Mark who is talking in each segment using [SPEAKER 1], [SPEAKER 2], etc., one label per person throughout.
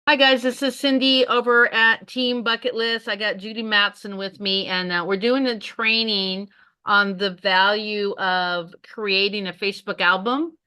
[SPEAKER 1] Hi guys, this is Cindy over at Team Bucket List. I got Judy Matson with me, and we're doing a training on the value of creating a Facebook album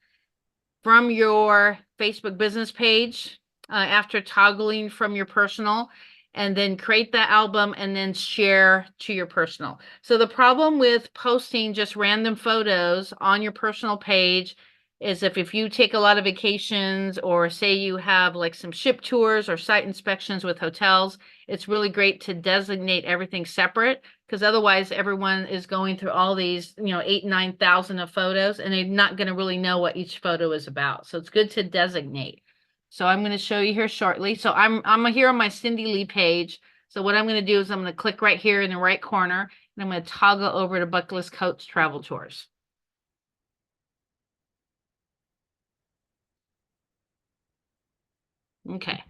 [SPEAKER 1] from your Facebook business page after toggling from your personal, and then create that album and then share to your personal. So the problem with posting just random photos on your personal page is if you take a lot of vacations, or say you have like some ship tours or site inspections with hotels, it's really great to designate everything separate, because otherwise everyone is going through all these, 8, 9,000 of photos, and they're not going to really know what each photo is about. So it's good to designate. So I'm going to show you here shortly. So I'm here on my Cindy Lee page. So what I'm going to do is I'm going to click right here in the right corner, and I'm going to toggle over to Bucket List Coach Travel Tours. Okay.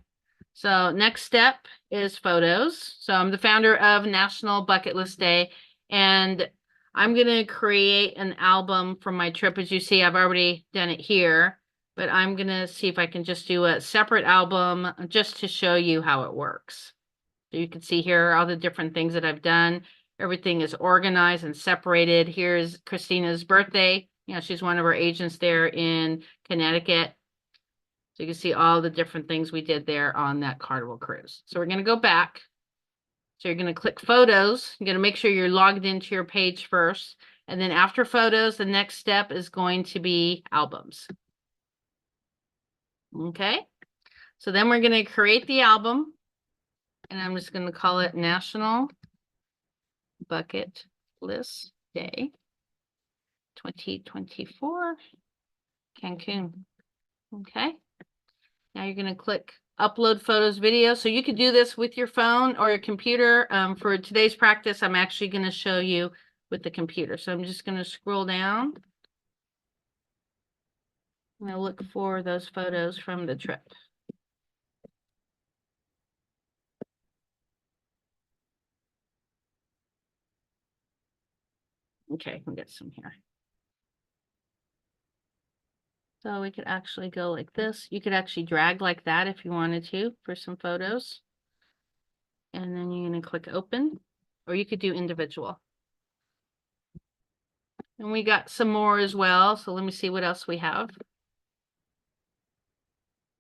[SPEAKER 1] So next step is photos. So I'm the founder of National Bucket List Day, and I'm going to create an album from my trip. As you see, I've already done it here, but I'm going to see if I can just do a separate album just to show you how it works. So you can see here all the different things that I've done. Everything is organized and separated. Here's Christina's birthday. She's one of our agents there in Connecticut. So you can see all the different things we did there on that Carnival cruise. So we're going to go back. So you're going to click photos. You're going to make sure you're logged into your page first. And then after photos, the next step is going to be albums. Okay. So then we're going to create the album. And I'm just going to call it National Bucket List Day 2024 Cancun. Okay. Now you're going to click upload photos, video. So you could do this with your phone or your computer. For today's practice, I'm actually going to show you with the computer. So I'm just going to scroll down. I'm going to look for those photos from the trip. Okay, we'll get some here. So we could actually go like this. You could actually drag like that if you wanted to for some photos. And then you're going to click open, or you could do individual. And we got some more as well. So let me see what else we have.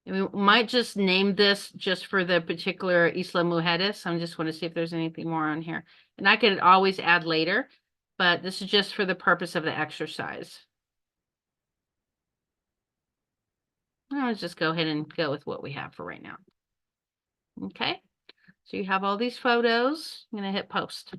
[SPEAKER 1] And we might just name this just for the particular Isla Mujeres. I just want to see if there's anything more on here. And I could always add later, but this is just for the purpose of the exercise. Let's just go ahead and go with what we have for right now. Okay, so you have all these photos. I'm going to hit post.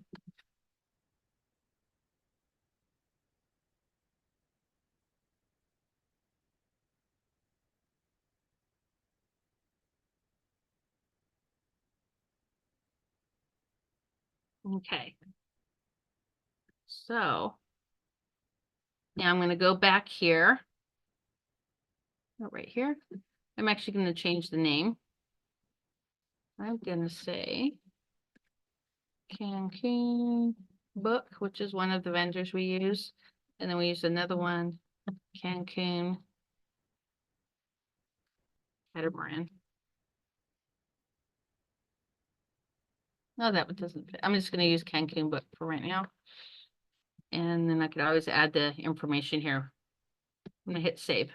[SPEAKER 1] Okay, so now I'm going to go back here. Right here. I'm actually going to change the name. I'm going to say Cancun Book, which is one of the vendors we use. And then we use another one, Cancun Catamaran. No, that one doesn't fit. I'm just going to use Cancun Book for right now. And then I could always add the information here. I'm going to hit save.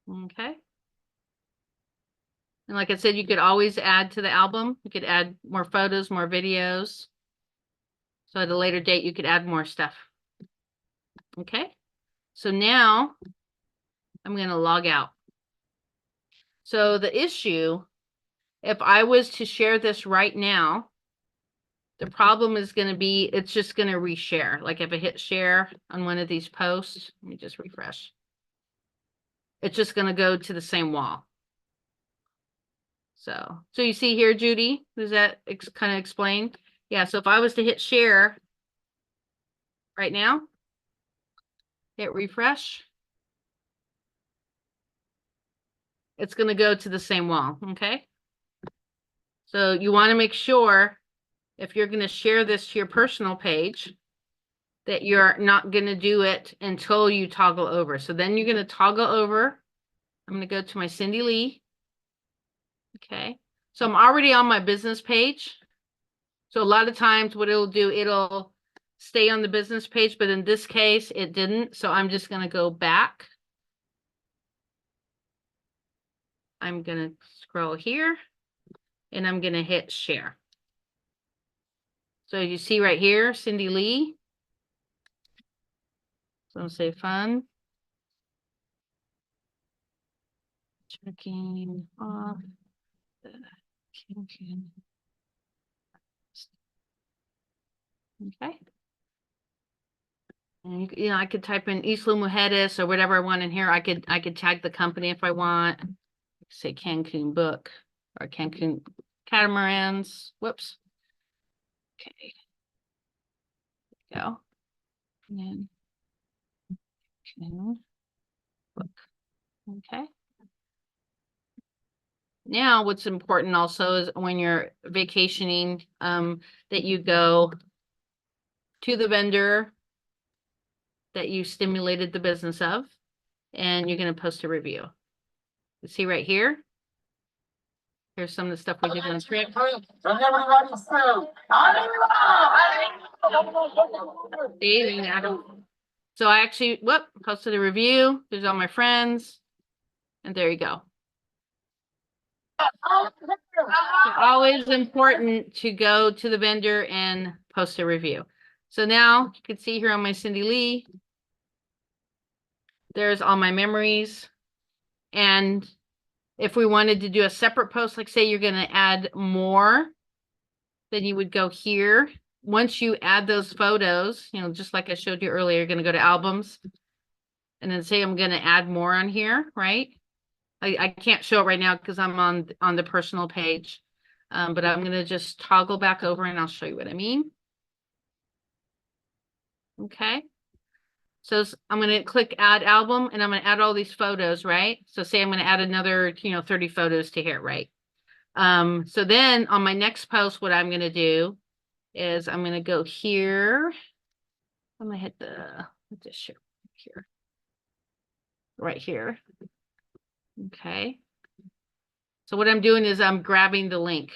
[SPEAKER 1] Okay. And like I said, you could always add to the album. You could add more photos, more videos. So at a later date, you could add more stuff. Okay. So now I'm going to log out. So the issue, if I was to share this right now, the problem is going to be, it's just going to reshare. Like if I hit share on one of these posts, let me just refresh. It's just going to go to the same wall. So you see here, Judy, does that kind of explain? Yeah, so if I was to hit share right now, hit refresh, it's going to go to the same wall, okay? So you want to make sure if you're going to share this to your personal page that you're not going to do it until you toggle over. So then you're going to toggle over I'm going to go to my Cindy Lee. Okay. So I'm already on my business page. So a lot of times what it'll do, it'll stay on the business page, but in this case, it didn't. So I'm just going to go back. I'm going to scroll here and I'm going to hit share. So you see right here, Cindy Lee. So I'll say fun. Checking off the can. Okay. And you know, I could type in Isla Mujeres or whatever I want in here. I could tag the company if I want. Say Cancun book or Cancun catamarans. Whoops. Okay. Go. And then Cancun book. Okay. Now what's important also is when you're vacationing, that you go to the vendor that you stimulated the business of, and you're going to post a review. You see right here? Here's some of the stuff we did on script. So I actually, posted a review. There's all my friends. And there you go. So always important to go to the vendor and post a review. So now you can see here on my Cindy Lee, there's all my memories. And if we wanted to do a separate post, like say you're going to add more, then you would go here. Once you add those photos, you know, just like I showed you earlier, you're going to go to albums and then say, I'm going to add more on here, right? I can't show it right now because I'm on the personal page, but I'm going to just toggle back over and I'll show you what I mean. Okay. So I'm going to click add album and I'm going to add all these photos, right? So say I'm going to add another, 30 photos to here, right? So then on my next post, what I'm going to do is I'm going to go here. I'm going to hit just share here, right here. Okay. So what I'm doing is I'm grabbing the link.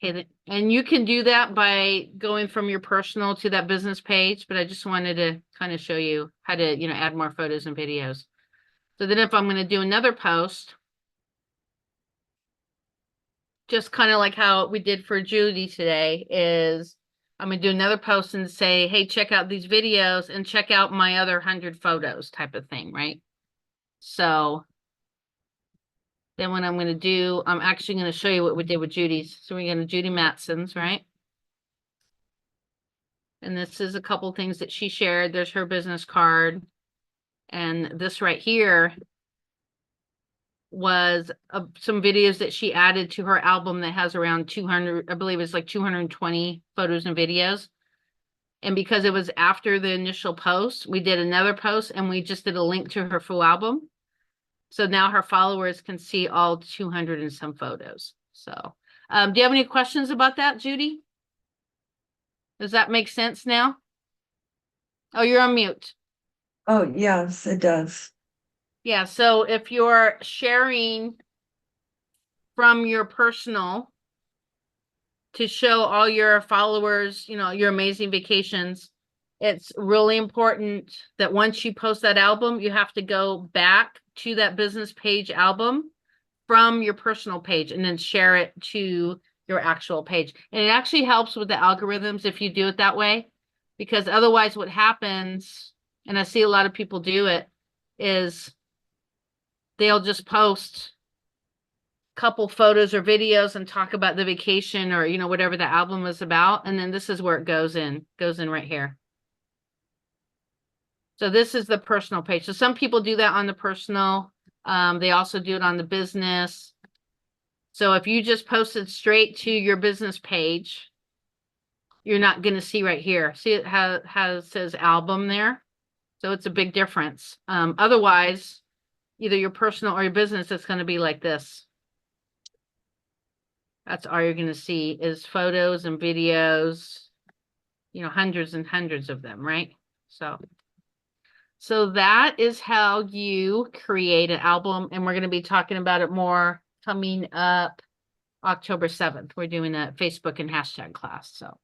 [SPEAKER 1] Okay. And you can do that by going from your personal to that business page, but I just wanted to kind of show you how to, add more photos and videos. So then if I'm going to do another post, just kind of like how we did for Judy today, is I'm going to do another post and say, hey, check out these videos and check out my other 100 photos type of thing, right? So then what I'm going to do, I'm actually going to show you what we did with Judy's. So we're going to Judy Matson's, right? And this is a couple things that she shared. There's her business card. And this right here was some videos that she added to her album that has around 200, I believe it's like 220 photos and videos. And because it was after the initial post, we did another post and we just did a link to her full album. So now her followers can see all 200 and some photos. So do you have any questions about that, Judy? Does that make sense now? Oh, you're on mute.
[SPEAKER 2] Oh, yes, it does.
[SPEAKER 1] Yeah, so if you're sharing from your personal to show all your followers, your amazing vacations, it's really important that once you post that album, you have to go back to that business page album from your personal page and then share it to your actual page. And it actually helps with the algorithms if you do it that way, because otherwise what happens, and I see a lot of people do it, is they'll just post a couple photos or videos and talk about the vacation or, whatever the album is about. And then this is where it goes in right here. So this is the personal page. So some people do that on the personal. They also do it on the business. So if you just posted straight to your business page, you're not going to see right here. See it has says album there. So it's a big difference. Otherwise, either your personal or your business, it's going to be like this. That's all you're going to see is photos and videos, hundreds and hundreds of them, right? So So that is how you create an album, and we're going to be talking about it more coming up October 7th. We're doing a Facebook and hashtag class. So